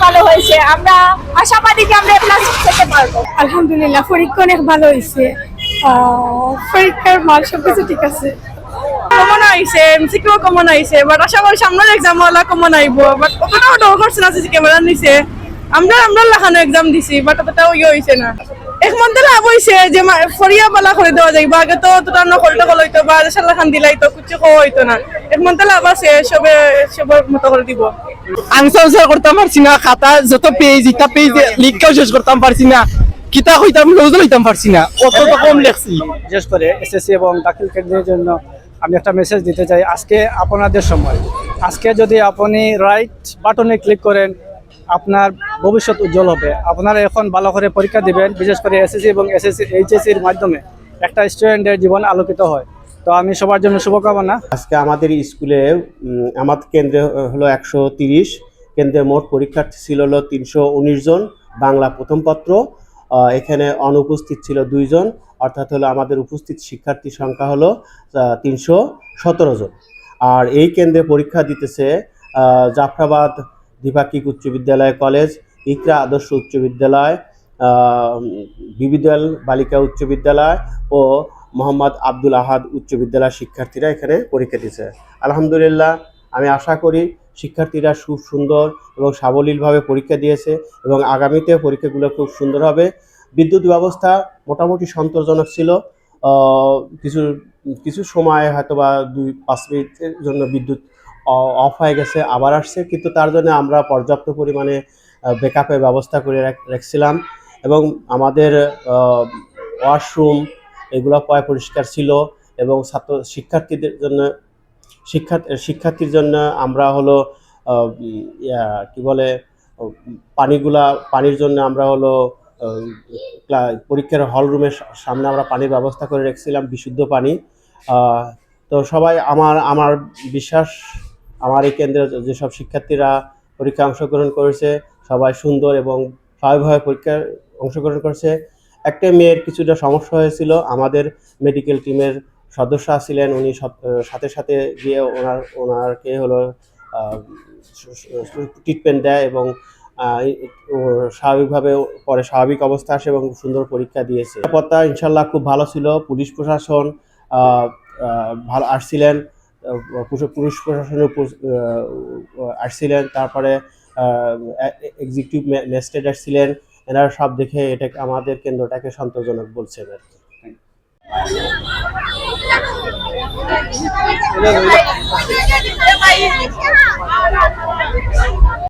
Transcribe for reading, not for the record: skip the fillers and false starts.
ভালো হয়েছে, আমরা আশাবাদী যে আমরা প্লাস পেতে পারবো। আলহামদুলিল্লাহ, পরীক্ষা অনেক ভালো হয়েছে। পরীক্ষার মার্ক সবকিছু ঠিক আছে। কমন আইছে, এমসিকিউ কমন আইছে, বাট আশা করি সামনের এক্সাম ওয়ালা কমন আইব, বাট অতটাও ডর করছে না সিসি ক্যামেরা নিছে। আমরা লাখানো এক্সাম দিছি, বাট অতটাও হইছে না। এক মধ্যে লাভ হইছে যে ফরিয়া বালা করে দেওয়া যাইব, আগে তো অতটা নকলটা কল হইতো বা সাল্লাখান দিলাইতো কিছু খাওয়া হইতো না। এক মধ্যে লাভ আছে, সবের মতো করে দিব। আনসার করতাম পারছি না, খাতা যত পেজ ইটা পেজ লিখকেও শেষ করতাম পারছি না, কিতা হইতাম লৌজ লইতাম পারছি না, অতটা কম লেখছি। বিশেষ করে এসএসসি এবং দাখিল কেন্দ্রের জন্য আমি একটা মেসেজ দিতে চাই। আজকে আপনাদের সময়, আজকে যদি আপনি রাইট বাটনে ক্লিক করেন আপনার ভবিষ্যৎ উজ্জ্বল হবে। আপনারা এখন ভালো করে পরীক্ষা দিবেন, বিশেষ করে এসএসসি এবং এইচএসসির মাধ্যমে একটা স্টুডেন্টের জীবন আলোকিত হয়। তো আমি সবার জন্য শুভকামনা। আজকে আমাদের স্কুলে আমাদের কেন্দ্রে হলো 130, কেন্দ্রে মোট পরীক্ষার্থী ছিল হলো 319 জন। বাংলা প্রথম পত্র, এখানে অনুপস্থিত ছিল 2 জন, অর্থাৎ হলো আমাদের উপস্থিত শিক্ষার্থীর সংখ্যা হলো 317 জন। আর এই কেন্দ্রে পরীক্ষা দিতেছে জাফরাবাদ দ্বিপাক্ষিক উচ্চ বিদ্যালয় কলেজ, ইকরা আদর্শ উচ্চ বিদ্যালয়, বিবিদল বালিকা উচ্চ বিদ্যালয় ও মোহাম্মদ আব্দুল আহাদ উচ্চ বিদ্যালয়ের শিক্ষার্থীরা এখানে পরীক্ষা দিয়েছে। আলহামদুলিল্লাহ, আমি আশা করি শিক্ষার্থীরা খুব সুন্দর এবং সাবলীলভাবে পরীক্ষা দিয়েছে এবং আগামীতে পরীক্ষাগুলো খুব সুন্দর হবে। বিদ্যুৎ ব্যবস্থা মোটামুটি সন্তোষজনক ছিল। কিছু সময় হয়তো বা 2-5 মিনিটের জন্য বিদ্যুৎ অফ হয়ে গেছে, আবার আসছে, কিন্তু তার জন্য আমরা পর্যাপ্ত পরিমাণে ব্যাকআপের ব্যবস্থা করে রাখছিলাম এবং আমাদের ওয়াশরুম এগুলো প্রায় পরিষ্কার ছিল এবং শিক্ষার্থীর জন্য আমরা হলো পানির জন্য আমরা হলো পরীক্ষার হল রুমের সামনে আমরা পানির ব্যবস্থা করে রেখেছিলাম, বিশুদ্ধ পানি। তো সবাই আমার বিশ্বাস, আমার এই কেন্দ্রে যেসব শিক্ষার্থীরা পরীক্ষায় অংশগ্রহণ করেছে সবাই সুন্দর এবং স্বাভাবিকভাবে পরীক্ষায় অংশগ্রহণ করেছে। একটা মেয়ের কিছুটা সমস্যা হয়েছিল, আমাদের মেডিকেল টিমের সদস্য ছিলেন, উনি সাথে সাথে গিয়ে ওনারকে হলো ট্রিটমেন্ট দেয় এবং স্বাভাবিকভাবে পরে স্বাভাবিক অবস্থা আসে এবং সুন্দর পরীক্ষা দিয়েছে। নিরাপত্তা ইনশাল্লাহ খুব ভালো ছিল। পুলিশ প্রশাসন ভালো আসছিলেন, পুলিশ প্রশাসনের আসছিলেন, তারপরে এক্সিকিউটিভ ম্যাজিস্ট্রেট আসছিলেন। এনারা সব দেখে এটা আমাদের কেন্দ্রটাকে সন্তোষজনক বলছেন আর কি।